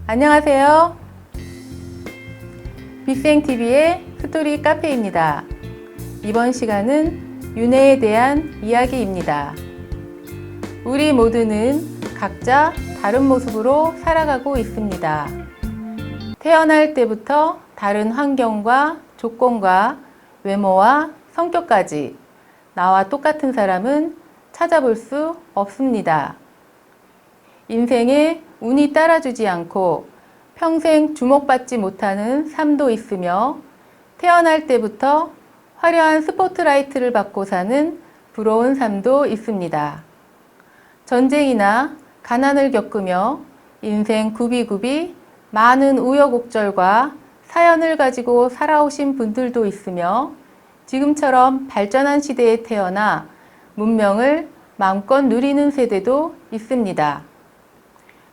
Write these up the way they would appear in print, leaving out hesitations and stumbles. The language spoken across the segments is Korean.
안녕하세요. 빅생TV의 스토리 카페입니다. 이번 시간은 윤회에 대한 이야기입니다. 우리 모두는 각자 다른 모습으로 살아가고 있습니다. 태어날 때부터 다른 환경과 조건과 외모와 성격까지 나와 똑같은 사람은 찾아볼 수 없습니다. 인생에 운이 따라주지 않고 평생 주목받지 못하는 삶도 있으며 태어날 때부터 화려한 스포트라이트를 받고 사는 부러운 삶도 있습니다. 전쟁이나 가난을 겪으며 인생 굽이굽이 많은 우여곡절과 사연을 가지고 살아오신 분들도 있으며 지금처럼 발전한 시대에 태어나 문명을 마음껏 누리는 세대도 있습니다.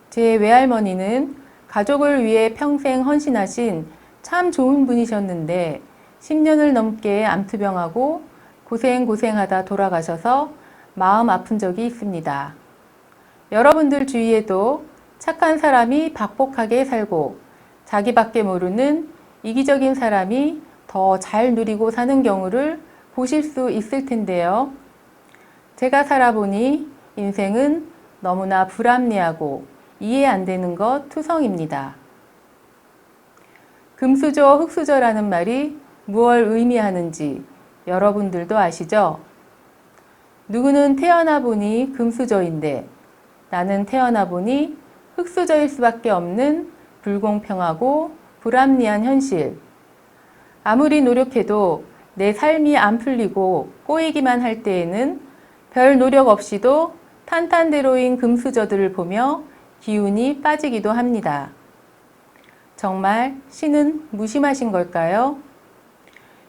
제 외할머니는 가족을 위해 평생 헌신하신 참 좋은 분이셨는데 10년을 넘게 암투병하고 고생하다 돌아가셔서 마음 아픈 적이 있습니다. 여러분들 주위에도 착한 사람이 박복하게 살고 자기밖에 모르는 이기적인 사람이 더 잘 누리고 사는 경우를 보실 수 있을 텐데요. 제가 살아보니 인생은 너무나 불합리하고 이해 안 되는 것 투성입니다. 금수저, 흙수저라는 말이 무엇을 의미하는지 여러분들도 아시죠? 누구는 태어나 보니 금수저인데 나는 태어나 보니 흙수저일 수밖에 없는 불공평하고 불합리한 현실. 아무리 노력해도 내 삶이 안 풀리고 꼬이기만 할 때에는 별 노력 없이도 탄탄대로인 금수저들을 보며 기운이 빠지기도 합니다. 정말 신은 무심하신 걸까요?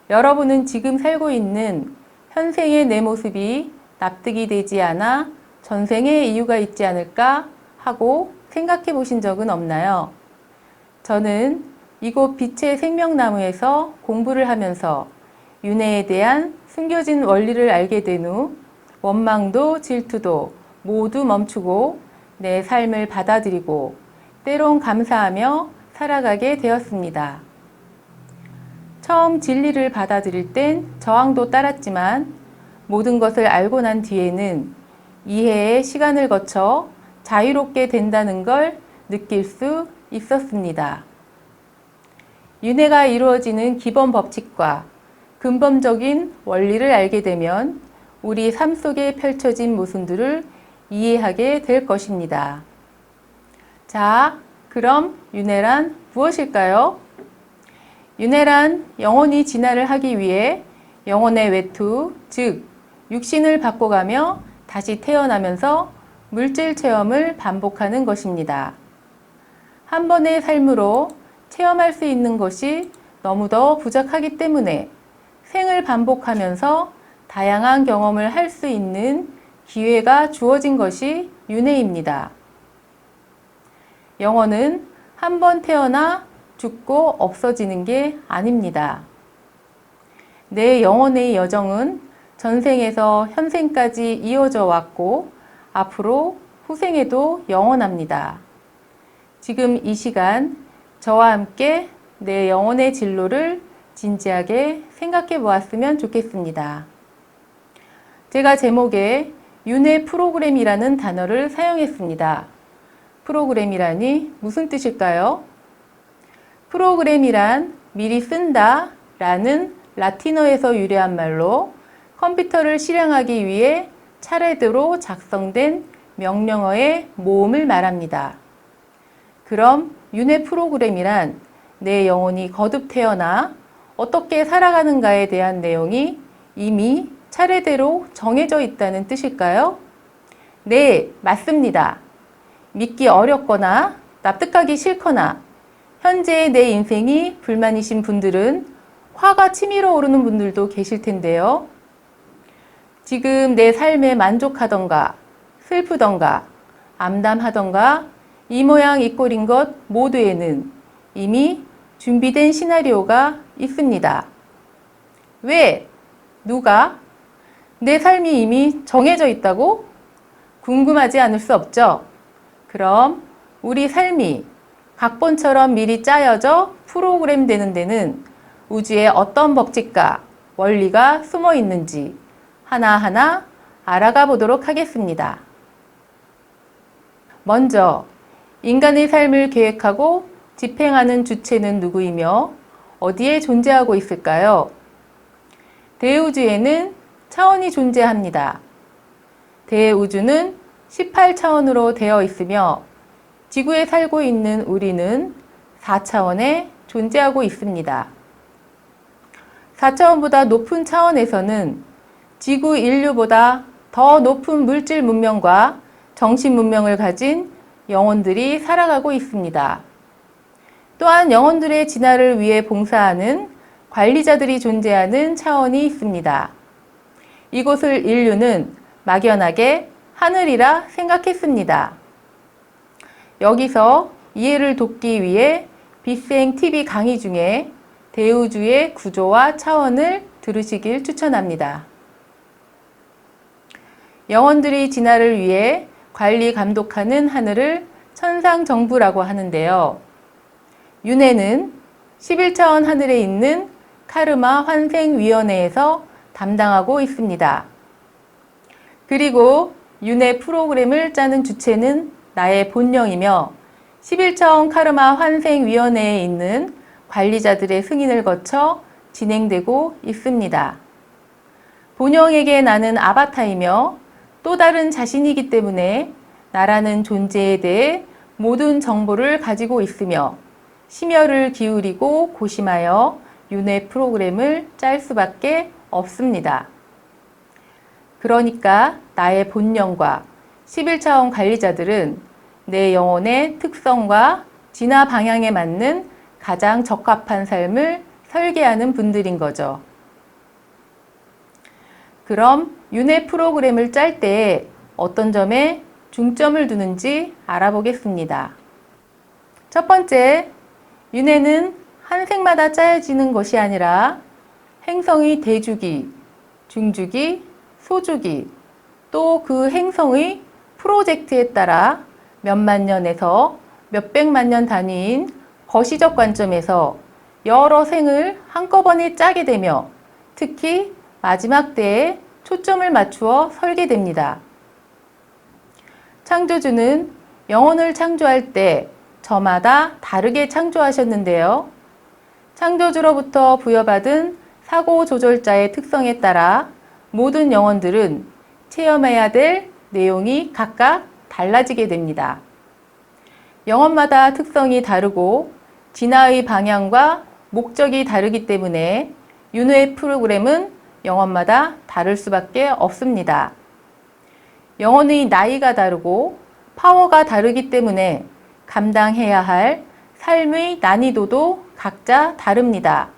여러분은 지금 살고 있는 현생의 내 모습이 납득이 되지 않아 전생에 이유가 있지 않을까 하고 생각해 보신 적은 없나요? 저는 이곳 빛의 생명나무에서 공부를 하면서 윤회에 대한 숨겨진 원리를 알게 된 후 원망도 질투도 모두 멈추고 내 삶을 받아들이고 때론 감사하며 살아가게 되었습니다. 처음 진리를 받아들일 땐 저항도 따랐지만 모든 것을 알고 난 뒤에는 이해의 시간을 거쳐 자유롭게 된다는 걸 느낄 수 있었습니다. 윤회가 이루어지는 기본 법칙과 근본적인 원리를 알게 되면 우리 삶 속에 펼쳐진 모순들을 이해하게 될 것입니다. 자, 그럼 윤회란 무엇일까요? 윤회란 영혼이 진화를 하기 위해 영혼의 외투, 즉 육신을 바꿔가며 다시 태어나면서 물질 체험을 반복하는 것입니다. 한 번의 삶으로 체험할 수 있는 것이 너무도 부족하기 때문에 생을 반복하면서 다양한 경험을 할 수 있는 기회가 주어진 것이 윤회입니다. 영혼은 한 번 태어나 죽고 없어지는 게 아닙니다. 내 영혼의 여정은 전생에서 현생까지 이어져 왔고 앞으로 후생에도 영원합니다. 지금 이 시간 저와 함께 내 영혼의 진로를 진지하게 생각해 보았으면 좋겠습니다. 제가 제목에 윤회 프로그램이라는 단어를 사용했습니다. 프로그램이라니 무슨 뜻일까요? 프로그램이란 미리 쓴다 라는 라틴어에서 유래한 말로 컴퓨터를 실행하기 위해 차례대로 작성된 명령어의 모음을 말합니다. 그럼 윤회 프로그램이란 내 영혼이 거듭 태어나 어떻게 살아가는가에 대한 내용이 이미 차례대로 정해져 있다는 뜻일까요? 네, 맞습니다. 믿기 어렵거나 납득하기 싫거나 현재의 내 인생이 불만이신 분들은 화가 치밀어 오르는 분들도 계실 텐데요. 지금 내 삶에 만족하던가 슬프던가 암담하던가 이 모양 이 꼴인 것 모두에는 이미 준비된 시나리오가 있습니다. 왜? 누가? 내 삶이 이미 정해져 있다고? 궁금하지 않을 수 없죠? 그럼 우리 삶이 각본처럼 미리 짜여져 프로그램 되는 데는 우주에 어떤 법칙과 원리가 숨어 있는지 하나하나 알아가 보도록 하겠습니다. 먼저 인간의 삶을 계획하고 집행하는 주체는 누구이며 어디에 존재하고 있을까요? 대우주에는 차원이 존재합니다. 대우주는 18차원으로 되어 있으며 지구에 살고 있는 우리는 4차원에 존재하고 있습니다. 4차원보다 높은 차원에서는 지구 인류보다 더 높은 물질 문명과 정신 문명을 가진 영혼들이 살아가고 있습니다. 또한 영혼들의 진화를 위해 봉사하는 관리자들이 존재하는 차원이 있습니다. 이곳을 인류는 막연하게 하늘이라 생각했습니다. 여기서 이해를 돕기 위해 빅뱅 TV 강의 중에 대우주의 구조와 차원을 들으시길 추천합니다. 영혼들이 진화를 위해 관리 감독하는 하늘을 천상정부라고 하는데요. 윤회는 11차원 하늘에 있는 카르마 환생위원회에서 담당하고 있습니다. 그리고 윤회 프로그램을 짜는 주체는 나의 본령이며 11차원 카르마 환생위원회에 있는 관리자들의 승인을 거쳐 진행되고 있습니다. 본령에게 나는 아바타이며 또 다른 자신이기 때문에 나라는 존재에 대해 모든 정보를 가지고 있으며 심혈을 기울이고 고심하여 윤회 프로그램을 짤 수밖에 없습니다. 그러니까 나의 본령과 11차원 관리자들은 내 영혼의 특성과 진화 방향에 맞는 가장 적합한 삶을 설계하는 분들인 거죠. 그럼 윤회 프로그램을 짤 때 어떤 점에 중점을 두는지 알아보겠습니다. 첫 번째, 윤회는 한 생마다 짜여지는 것이 아니라 행성의 대주기, 중주기, 소주기, 또 그 행성의 프로젝트에 따라 몇만 년에서 몇백만 년 단위인 거시적 관점에서 여러 생을 한꺼번에 짜게 되며 특히 마지막 때에 초점을 맞추어 설계됩니다. 창조주는 영혼을 창조할 때 저마다 다르게 창조하셨는데요. 창조주로부터 부여받은 사고 조절자의 특성에 따라 모든 영혼들은 체험해야 될 내용이 각각 달라지게 됩니다. 영혼마다 특성이 다르고 진화의 방향과 목적이 다르기 때문에 윤회 프로그램은 영혼마다 다를 수밖에 없습니다. 영혼의 나이가 다르고 파워가 다르기 때문에 감당해야 할 삶의 난이도도 각자 다릅니다.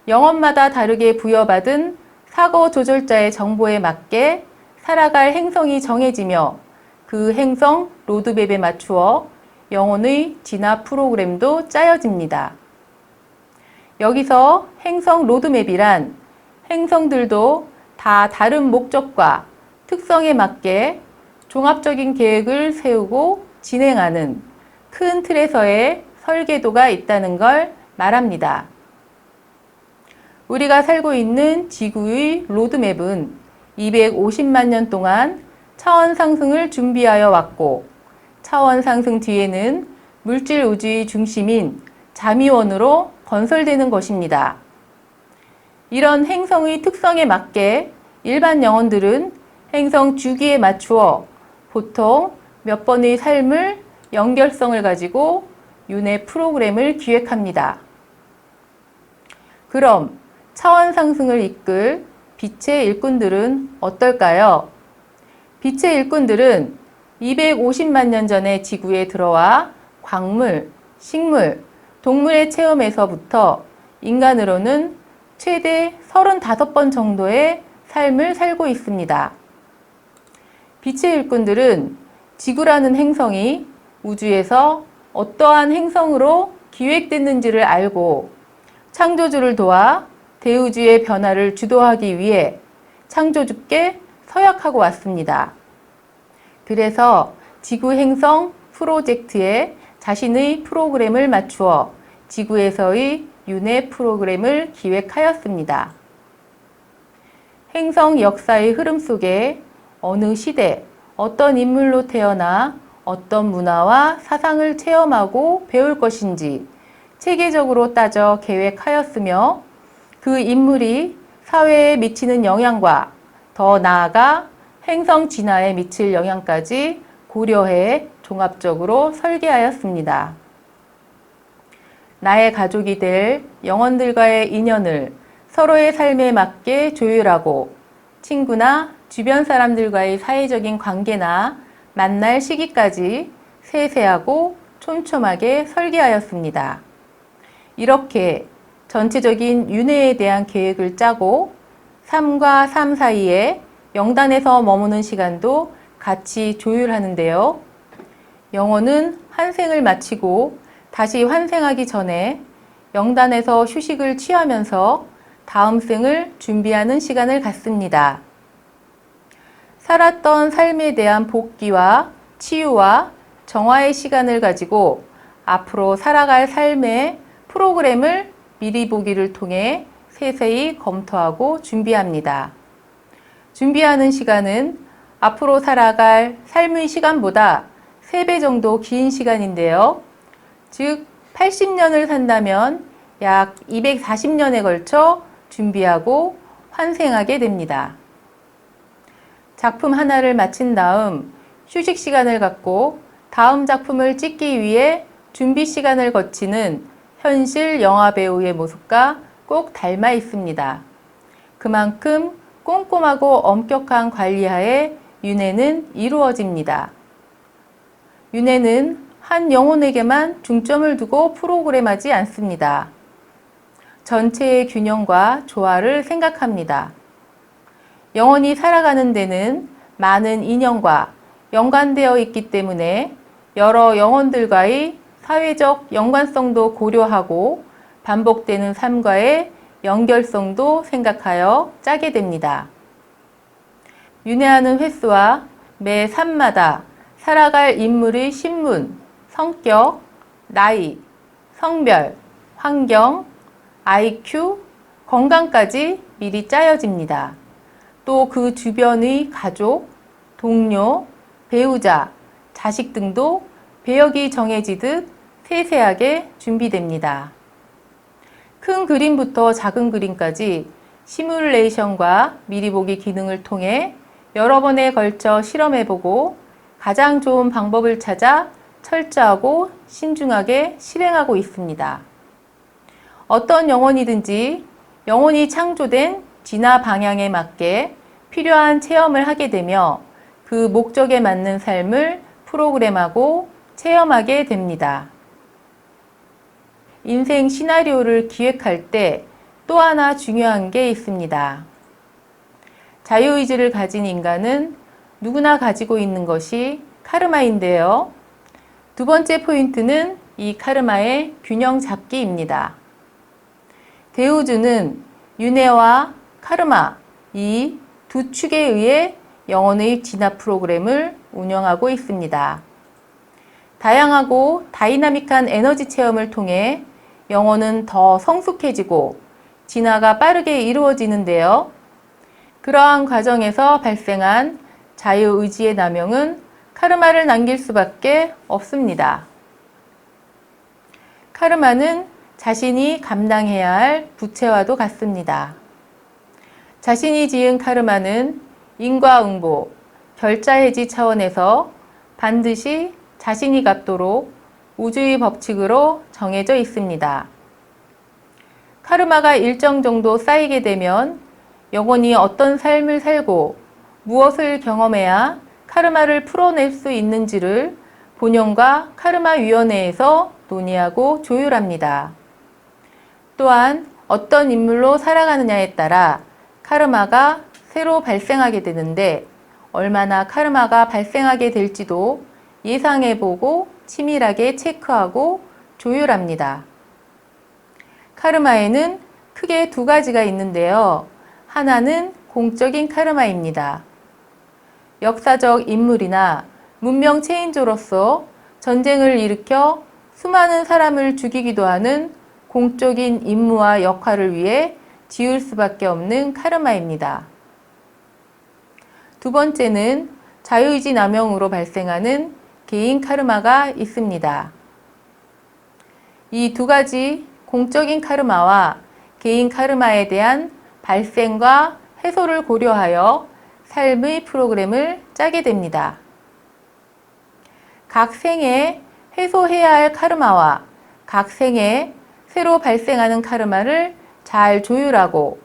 영혼마다 다르게 부여받은 사고 조절자의 정보에 맞게 살아갈 행성이 정해지며 그 행성 로드맵에 맞추어 영혼의 진화 프로그램도 짜여집니다. 여기서 행성 로드맵이란 행성들도 다 다른 목적과 특성에 맞게 종합적인 계획을 세우고 진행하는 큰 틀에서의 설계도가 있다는 걸 말합니다. 우리가 살고 있는 지구의 로드맵은 250만 년 동안 차원 상승을 준비하여 왔고 차원 상승 뒤에는 물질 우주의 중심인 자미원으로 건설되는 것입니다. 이런 행성의 특성에 맞게 일반 영혼들은 행성 주기에 맞추어 보통 몇 번의 삶을 연결성을 가지고 윤회 프로그램을 기획합니다. 그럼 차원 상승을 이끌 빛의 일꾼들은 어떨까요? 빛의 일꾼들은 250만 년 전에 지구에 들어와 광물, 식물, 동물의 체험에서부터 인간으로는 최대 35번 정도의 삶을 살고 있습니다. 빛의 일꾼들은 지구라는 행성이 우주에서 어떠한 행성으로 기획됐는지를 알고 창조주를 도와 대우주의 변화를 주도하기 위해 창조주께 서약하고 왔습니다. 그래서 지구 행성 프로젝트에 자신의 프로그램을 맞추어 지구에서의 윤회 프로그램을 기획하였습니다. 행성 역사의 흐름 속에 어느 시대, 어떤 인물로 태어나 어떤 문화와 사상을 체험하고 배울 것인지 체계적으로 따져 계획하였으며 그 인물이 사회에 미치는 영향과 더 나아가 행성 진화에 미칠 영향까지 고려해 종합적으로 설계하였습니다. 나의 가족이 될 영혼들과의 인연을 서로의 삶에 맞게 조율하고 친구나 주변 사람들과의 사회적인 관계나 만날 시기까지 세세하고 촘촘하게 설계하였습니다. 이렇게 전체적인 윤회에 대한 계획을 짜고 삶과 삶 사이에 영단에서 머무는 시간도 같이 조율하는데요. 영혼은 환생을 마치고 다시 환생하기 전에 영단에서 휴식을 취하면서 다음 생을 준비하는 시간을 갖습니다. 살았던 삶에 대한 복귀와 치유와 정화의 시간을 가지고 앞으로 살아갈 삶의 프로그램을 미리 보기를 통해 세세히 검토하고 준비합니다. 준비하는 시간은 앞으로 살아갈 삶의 시간보다 3배 정도 긴 시간인데요. 즉 80년을 산다면 약 240년에 걸쳐 준비하고 환생하게 됩니다. 작품 하나를 마친 다음 휴식 시간을 갖고 다음 작품을 찍기 위해 준비 시간을 거치는 현실 영화 배우의 모습과 꼭 닮아 있습니다. 그만큼 꼼꼼하고 엄격한 관리하에 윤회는 이루어집니다. 윤회는 한 영혼에게만 중점을 두고 프로그램하지 않습니다. 전체의 균형과 조화를 생각합니다. 영혼이 살아가는 데는 많은 인연과 연관되어 있기 때문에 여러 영혼들과의 사회적 연관성도 고려하고 반복되는 삶과의 연결성도 생각하여 짜게 됩니다. 윤회하는 횟수와 매 삶마다 살아갈 인물의 신분, 성격, 나이, 성별, 환경, IQ, 건강까지 미리 짜여집니다. 또 그 주변의 가족, 동료, 배우자, 자식 등도 배역이 정해지듯 세세하게 준비됩니다. 큰 그림부터 작은 그림까지 시뮬레이션과 미리 보기 기능을 통해 여러 번에 걸쳐 실험해보고 가장 좋은 방법을 찾아 철저하고 신중하게 실행하고 있습니다. 어떤 영혼이든지 영혼이 창조된 진화 방향에 맞게 필요한 체험을 하게 되며 그 목적에 맞는 삶을 프로그램하고 체험하게 됩니다. 인생 시나리오를 기획할 때 또 하나 중요한 게 있습니다. 자유의지를 가진 인간은 누구나 가지고 있는 것이 카르마인데요. 두 번째 포인트는 이 카르마의 균형 잡기입니다. 대우주는 윤회와 카르마, 이 두 축에 의해 영혼의 진화 프로그램을 운영하고 있습니다. 다양하고 다이나믹한 에너지 체험을 통해 영혼은 더 성숙해지고 진화가 빠르게 이루어지는데요. 그러한 과정에서 발생한 자유의지의 남용은 카르마를 남길 수밖에 없습니다. 카르마는 자신이 감당해야 할 부채와도 같습니다. 자신이 지은 카르마는 인과응보, 결자해지 차원에서 반드시 자신이 갚도록 우주의 법칙으로 정해져 있습니다. 카르마가 일정 정도 쌓이게 되면 영혼이 어떤 삶을 살고 무엇을 경험해야 카르마를 풀어낼 수 있는지를 본연과 카르마위원회에서 논의하고 조율합니다. 또한 어떤 인물로 살아가느냐에 따라 카르마가 새로 발생하게 되는데 얼마나 카르마가 발생하게 될지도 예상해보고 치밀하게 체크하고 조율합니다. 카르마에는 크게 두 가지가 있는데요. 하나는 공적인 카르마입니다. 역사적 인물이나 문명 체인저로서 전쟁을 일으켜 수많은 사람을 죽이기도 하는 공적인 임무와 역할을 위해 지을 수밖에 없는 카르마입니다. 두 번째는 자유의지 남용으로 발생하는 개인 카르마가 있습니다. 이 두 가지 공적인 카르마와 개인 카르마에 대한 발생과 해소를 고려하여 삶의 프로그램을 짜게 됩니다. 각 생에 해소해야 할 카르마와 각 생에 새로 발생하는 카르마를 잘 조율하고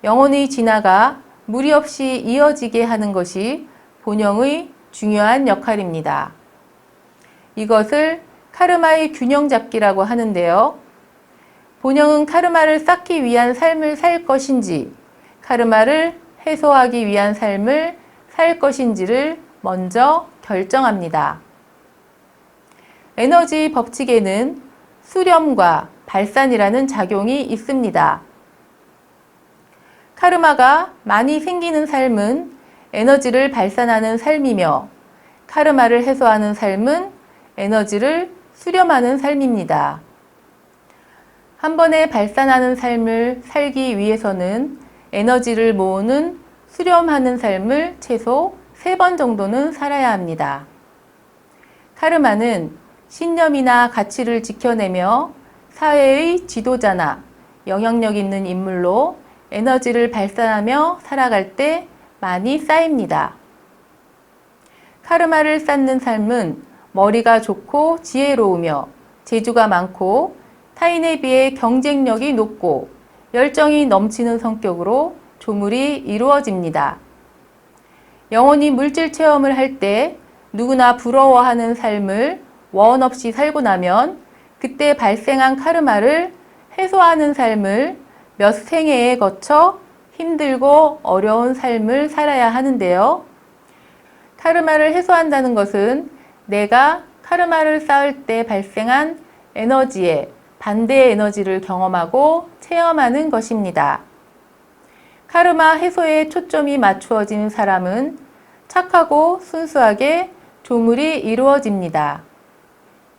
영혼의 진화가 무리 없이 이어지게 하는 것이 본영의 중요한 역할입니다. 이것을 카르마의 균형 잡기라고 하는데요. 본영은 카르마를 쌓기 위한 삶을 살 것인지, 카르마를 해소하기 위한 삶을 살 것인지를 먼저 결정합니다. 에너지 법칙에는 수렴과 발산이라는 작용이 있습니다. 카르마가 많이 생기는 삶은 에너지를 발산하는 삶이며, 카르마를 해소하는 삶은 에너지를 수렴하는 삶입니다. 한 번에 발산하는 삶을 살기 위해서는 에너지를 모으는 수렴하는 삶을 최소 3번 정도는 살아야 합니다. 카르마는 신념이나 가치를 지켜내며 사회의 지도자나 영향력 있는 인물로 에너지를 발산하며 살아갈 때 많이 쌓입니다. 카르마를 쌓는 삶은 머리가 좋고 지혜로우며 재주가 많고 타인에 비해 경쟁력이 높고 열정이 넘치는 성격으로 조물이 이루어집니다. 영혼이 물질 체험을 할 때 누구나 부러워하는 삶을 원 없이 살고 나면 그때 발생한 카르마를 해소하는 삶을 몇 생애에 거쳐 힘들고 어려운 삶을 살아야 하는데요. 카르마를 해소한다는 것은 내가 카르마를 쌓을 때 발생한 에너지에 반대의 에너지를 경험하고 체험하는 것입니다. 카르마 해소에 초점이 맞추어진 사람은 착하고 순수하게 조물이 이루어집니다.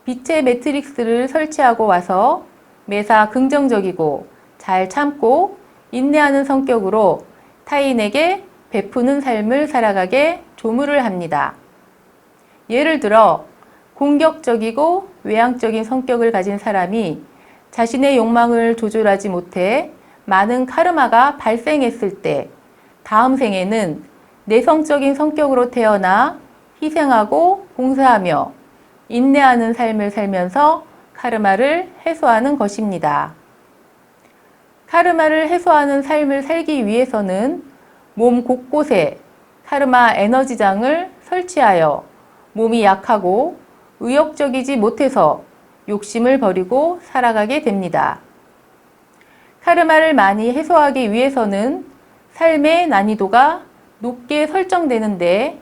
빛의 매트릭스를 설치하고 와서 매사 긍정적이고 잘 참고 인내하는 성격으로 타인에게 베푸는 삶을 살아가게 조물을 합니다. 예를 들어 공격적이고 외향적인 성격을 가진 사람이 자신의 욕망을 조절하지 못해 많은 카르마가 발생했을 때 다음 생에는 내성적인 성격으로 태어나 희생하고 봉사하며 인내하는 삶을 살면서 카르마를 해소하는 것입니다. 카르마를 해소하는 삶을 살기 위해서는 몸 곳곳에 카르마 에너지장을 설치하여 몸이 약하고 의욕적이지 못해서 욕심을 버리고 살아가게 됩니다. 카르마를 많이 해소하기 위해서는 삶의 난이도가 높게 설정되는데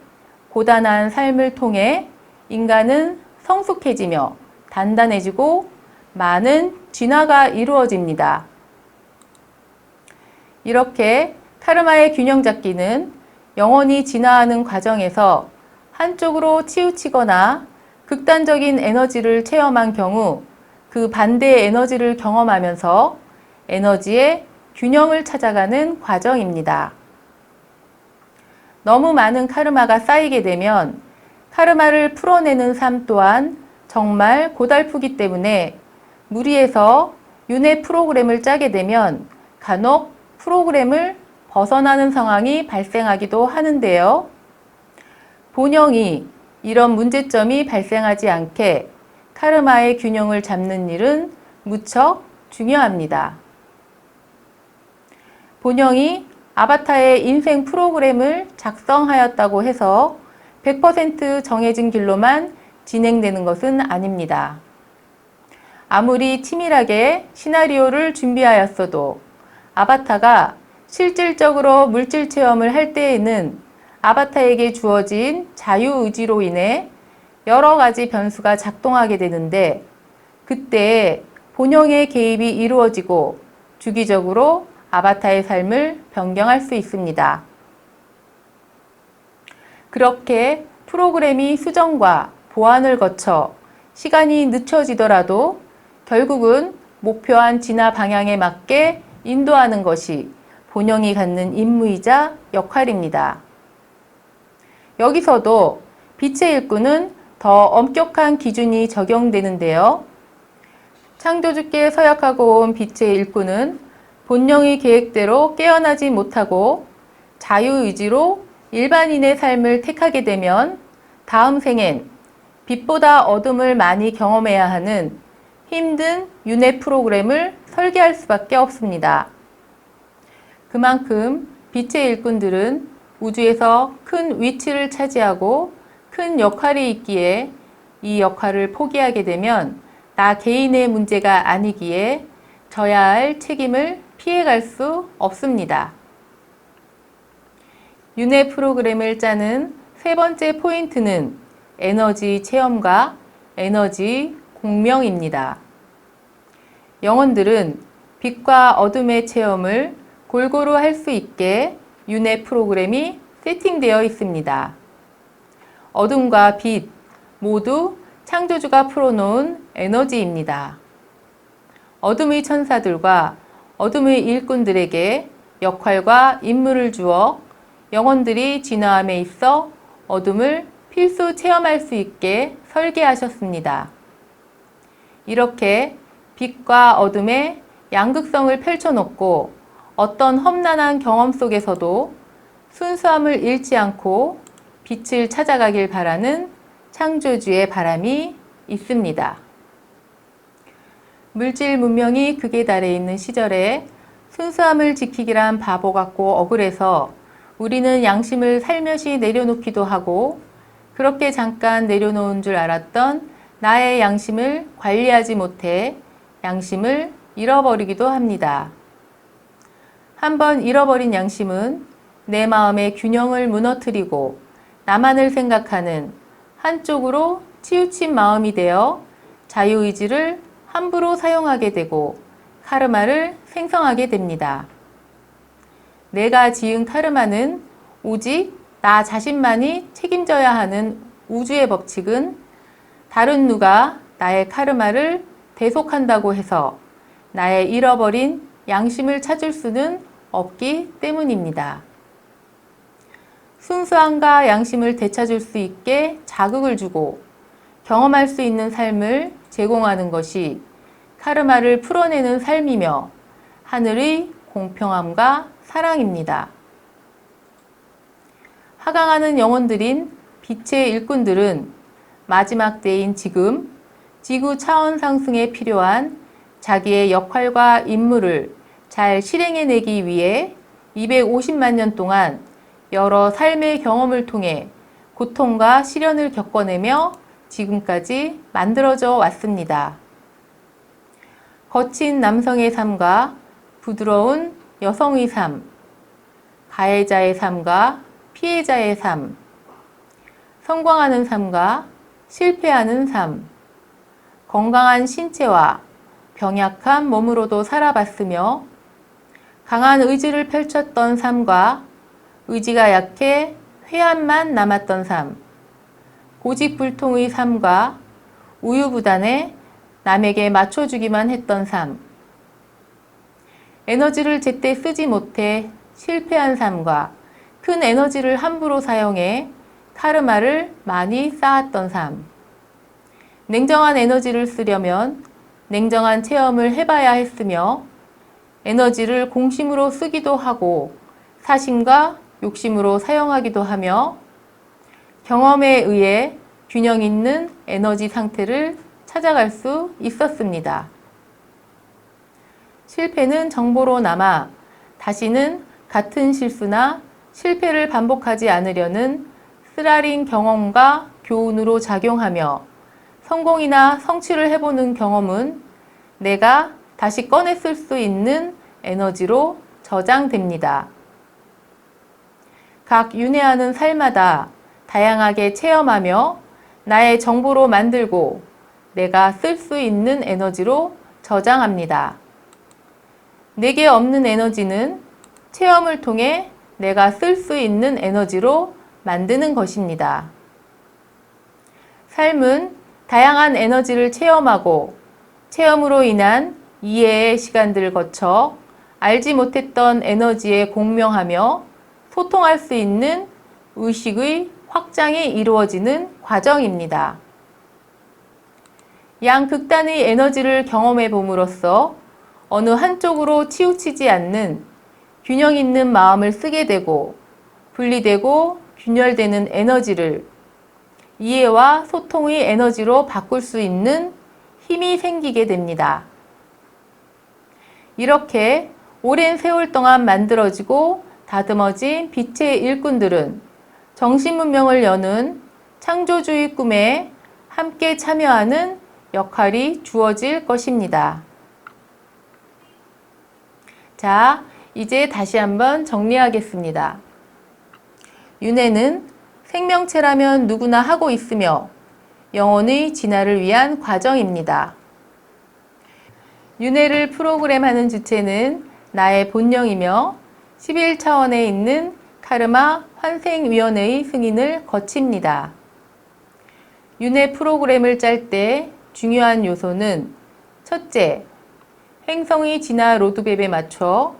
고단한 삶을 통해 인간은 성숙해지며 단단해지고 많은 진화가 이루어집니다. 이렇게 카르마의 균형 잡기는 영혼이 진화하는 과정에서 한쪽으로 치우치거나 극단적인 에너지를 체험한 경우 그 반대의 에너지를 경험하면서 에너지의 균형을 찾아가는 과정입니다. 너무 많은 카르마가 쌓이게 되면 카르마를 풀어내는 삶 또한 정말 고달프기 때문에 무리해서 윤회 프로그램을 짜게 되면 간혹 프로그램을 벗어나는 상황이 발생하기도 하는데요. 본영이 이런 문제점이 발생하지 않게 카르마의 균형을 잡는 일은 무척 중요합니다. 본영이 아바타의 인생 프로그램을 작성하였다고 해서 100% 정해진 길로만 진행되는 것은 아닙니다. 아무리 치밀하게 시나리오를 준비하였어도 아바타가 실질적으로 물질 체험을 할 때에는 아바타에게 주어진 자유의지로 인해 여러 가지 변수가 작동하게 되는데 그때 본영의 개입이 이루어지고 주기적으로 아바타의 삶을 변경할 수 있습니다. 그렇게 프로그램이 수정과 보완을 거쳐 시간이 늦춰지더라도 결국은 목표한 진화 방향에 맞게 인도하는 것이 본영이 갖는 임무이자 역할입니다. 여기서도 빛의 일꾼은 더 엄격한 기준이 적용되는데요. 창조주께 서약하고 온 빛의 일꾼은 본영의 계획대로 깨어나지 못하고 자유의지로 일반인의 삶을 택하게 되면 다음 생엔 빛보다 어둠을 많이 경험해야 하는 힘든 윤회 프로그램을 설계할 수밖에 없습니다. 그만큼 빛의 일꾼들은 우주에서 큰 위치를 차지하고 큰 역할이 있기에 이 역할을 포기하게 되면 나 개인의 문제가 아니기에 져야 할 책임을 피해갈 수 없습니다. 윤회 프로그램을 짜는 세 번째 포인트는 에너지 체험과 에너지 공명입니다. 영혼들은 빛과 어둠의 체험을 골고루 할 수 있게 윤회 프로그램이 세팅되어 있습니다. 어둠과 빛 모두 창조주가 풀어놓은 에너지입니다. 어둠의 천사들과 어둠의 일꾼들에게 역할과 임무를 주어 영혼들이 진화함에 있어 어둠을 필수 체험할 수 있게 설계하셨습니다. 이렇게 빛과 어둠의 양극성을 펼쳐놓고 어떤 험난한 경험 속에서도 순수함을 잃지 않고 빛을 찾아가길 바라는 창조주의 바람이 있습니다. 물질 문명이 극에 달해 있는 시절에 순수함을 지키기란 바보 같고 억울해서 우리는 양심을 살며시 내려놓기도 하고 그렇게 잠깐 내려놓은 줄 알았던 나의 양심을 관리하지 못해 양심을 잃어버리기도 합니다. 한번 잃어버린 양심은 내 마음의 균형을 무너뜨리고 나만을 생각하는 한쪽으로 치우친 마음이 되어 자유의지를 함부로 사용하게 되고 카르마를 생성하게 됩니다. 내가 지은 카르마는 오직 나 자신만이 책임져야 하는 우주의 법칙은 다른 누가 나의 카르마를 대속한다고 해서 나의 잃어버린 양심을 찾을 수는 없기 때문입니다. 순수함과 양심을 되찾을 수 있게 자극을 주고 경험할 수 있는 삶을 제공하는 것이 카르마를 풀어내는 삶이며 하늘의 공평함과 사랑입니다. 하강하는 영혼들인 빛의 일꾼들은 마지막 때인 지금 지구 차원 상승에 필요한 자기의 역할과 임무를 잘 실행해내기 위해 250만 년 동안 여러 삶의 경험을 통해 고통과 시련을 겪어내며 지금까지 만들어져 왔습니다. 거친 남성의 삶과 부드러운 여성의 삶, 가해자의 삶과 피해자의 삶, 성공하는 삶과 실패하는 삶, 건강한 신체와 병약한 몸으로도 살아봤으며 강한 의지를 펼쳤던 삶과 의지가 약해 회한만 남았던 삶, 고집불통의 삶과 우유부단에 남에게 맞춰주기만 했던 삶, 에너지를 제때 쓰지 못해 실패한 삶과 큰 에너지를 함부로 사용해 카르마를 많이 쌓았던 삶, 냉정한 에너지를 쓰려면 냉정한 체험을 해봐야 했으며 에너지를 공심으로 쓰기도 하고 사심과 욕심으로 사용하기도 하며 경험에 의해 균형 있는 에너지 상태를 찾아갈 수 있었습니다. 실패는 정보로 남아 다시는 같은 실수나 실패를 반복하지 않으려는 쓰라린 경험과 교훈으로 작용하며 성공이나 성취를 해보는 경험은 내가 다시 꺼내 쓸 수 있는 에너지로 저장됩니다. 각 윤회하는 삶마다 다양하게 체험하며 나의 정보로 만들고 내가 쓸 수 있는 에너지로 저장합니다. 내게 없는 에너지는 체험을 통해 내가 쓸 수 있는 에너지로 만드는 것입니다. 삶은 다양한 에너지를 체험하고 체험으로 인한 이해의 시간들을 거쳐 알지 못했던 에너지에 공명하며 소통할 수 있는 의식의 확장이 이루어지는 과정입니다. 양극단의 에너지를 경험해 봄으로써 어느 한쪽으로 치우치지 않는 균형 있는 마음을 쓰게 되고 분리되고 균열되는 에너지를 이해와 소통의 에너지로 바꿀 수 있는 힘이 생기게 됩니다. 이렇게 오랜 세월 동안 만들어지고 다듬어진 빛의 일꾼들은 정신문명을 여는 창조주의 꿈에 함께 참여하는 역할이 주어질 것입니다. 자, 이제 다시 한번 정리하겠습니다. 윤회는 생명체라면 누구나 하고 있으며 영혼의 진화를 위한 과정입니다. 윤회를 프로그램하는 주체는 나의 본령이며 11차원에 있는 카르마 환생위원회의 승인을 거칩니다. 윤회 프로그램을 짤 때 중요한 요소는 첫째, 행성의 진화 로드맵에 맞춰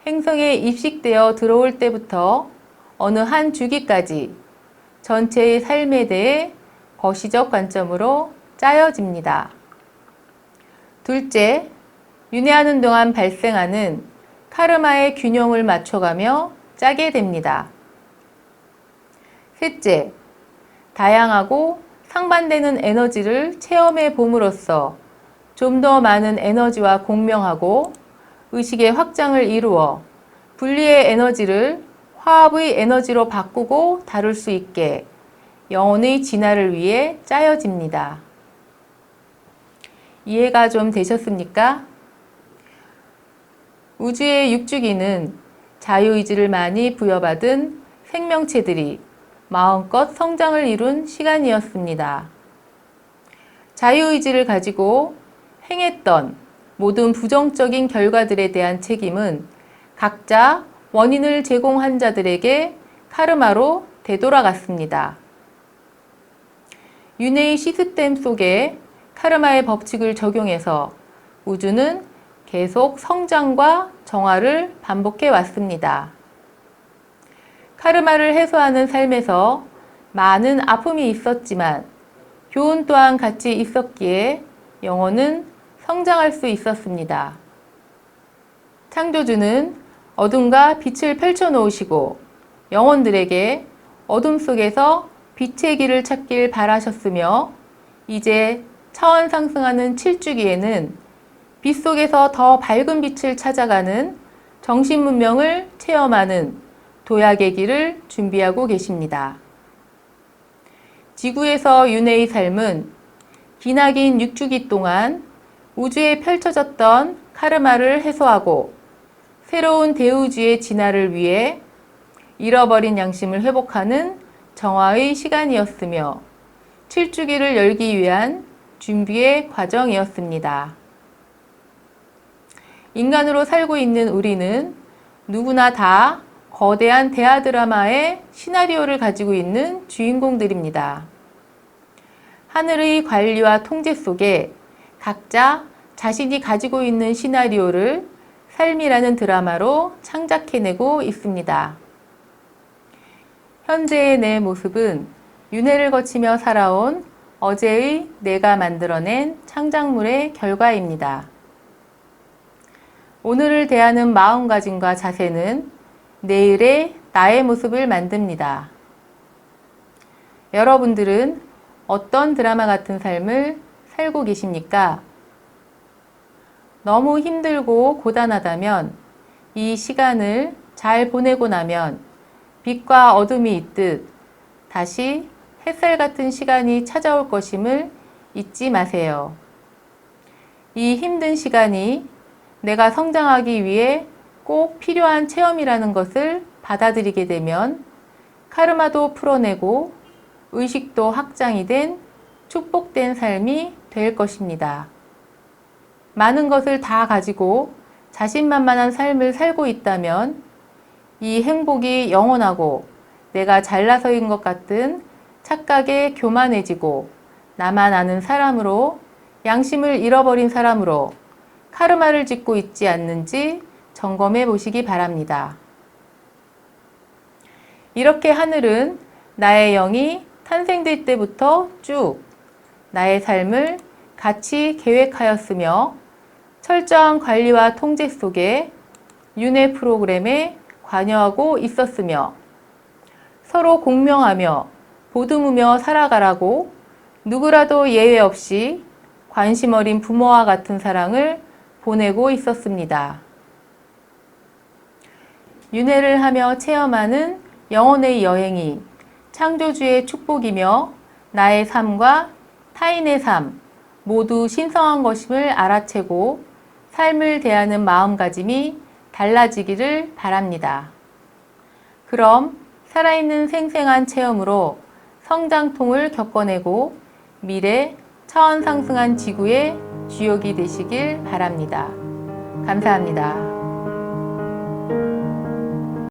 행성에 입식되어 들어올 때부터 어느 한 주기까지 전체의 삶에 대해 거시적 관점으로 짜여집니다. 둘째, 윤회하는 동안 발생하는 카르마의 균형을 맞춰가며 짜게 됩니다. 셋째, 다양하고 상반되는 에너지를 체험해 봄으로써 좀 더 많은 에너지와 공명하고 의식의 확장을 이루어 분리의 에너지를 화합의 에너지로 바꾸고 다룰 수 있게 영혼의 진화를 위해 짜여집니다. 이해가 좀 되셨습니까? 우주의 육주기는 자유의지를 많이 부여받은 생명체들이 마음껏 성장을 이룬 시간이었습니다. 자유의지를 가지고 행했던 모든 부정적인 결과들에 대한 책임은 각자 원인을 제공한 자들에게 카르마로 되돌아갔습니다. 윤회의 시스템 속에 카르마의 법칙을 적용해서 우주는 계속 성장과 정화를 반복해 왔습니다. 카르마를 해소하는 삶에서 많은 아픔이 있었지만 교훈 또한 같이 있었기에 영혼은 성장할 수 있었습니다. 창조주는 어둠과 빛을 펼쳐 놓으시고 영혼들에게 어둠 속에서 빛의 길을 찾길 바라셨으며 이제 차원 상승하는 7주기에는 빛 속에서 더 밝은 빛을 찾아가는 정신 문명을 체험하는 도약의 길을 준비하고 계십니다. 지구에서 윤회의 삶은 기나긴 6주기 동안 우주에 펼쳐졌던 카르마를 해소하고 새로운 대우주의 진화를 위해 잃어버린 양심을 회복하는 정화의 시간이었으며 7주기를 열기 위한 준비의 과정이었습니다. 인간으로 살고 있는 우리는 누구나 다 거대한 대하 드라마의 시나리오를 가지고 있는 주인공들입니다. 하늘의 관리와 통제 속에 각자 자신이 가지고 있는 시나리오를 삶이라는 드라마로 창작해내고 있습니다. 현재의 내 모습은 윤회를 거치며 살아온 어제의 내가 만들어낸 창작물의 결과입니다. 오늘을 대하는 마음가짐과 자세는 내일의 나의 모습을 만듭니다. 여러분들은 어떤 드라마 같은 삶을 살고 계십니까? 너무 힘들고 고단하다면 이 시간을 잘 보내고 나면 빛과 어둠이 있듯 다시 햇살 같은 시간이 찾아올 것임을 잊지 마세요. 이 힘든 시간이 내가 성장하기 위해 꼭 필요한 체험이라는 것을 받아들이게 되면 카르마도 풀어내고 의식도 확장이 된 축복된 삶이 될 것입니다. 많은 것을 다 가지고 자신만만한 삶을 살고 있다면 이 행복이 영원하고 내가 잘나서인 것 같은 착각에 교만해지고 나만 아는 사람으로, 양심을 잃어버린 사람으로 카르마를 짓고 있지 않는지 점검해 보시기 바랍니다. 이렇게 하늘은 나의 영이 탄생될 때부터 쭉 나의 삶을 같이 계획하였으며 철저한 관리와 통제 속에 윤회 프로그램에 관여하고 있었으며 서로 공명하며 보듬으며 살아가라고 누구라도 예외 없이 관심 어린 부모와 같은 사랑을 보내고 있었습니다. 윤회를 하며 체험하는 영혼의 여행이 창조주의 축복이며 나의 삶과 타인의 삶 모두 신성한 것임을 알아채고 삶을 대하는 마음가짐이 달라지기를 바랍니다. 그럼 살아있는 생생한 체험으로 성장통을 겪어내고 미래 차원 상승한 지구의 주역이 되시길 바랍니다. 감사합니다.